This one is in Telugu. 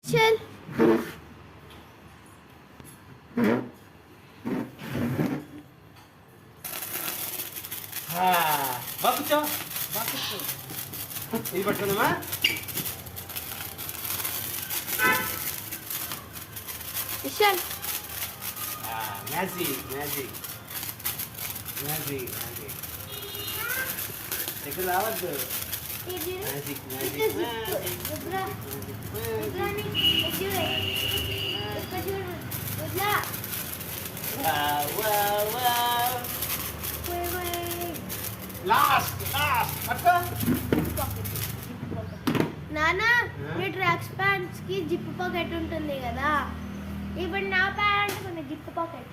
చల్ బాగా కూర్చో బాగా కూర్చో ఇది పట్టుకుందామా Vishal magic magic magic magic దగ్గర రావద్దు మ్యాజిక్ మ్యాజిక్ లాస్ట్ లాస్ట్ పట్టుకో నానా మీ ట్రాక్స్ ప్యాంట్స్ కి జిప్ పాకెట్ ఉంటుంది కదా ఇప్పుడు నా ప్యాంట్ కొన్ని జిప్ పాకెట్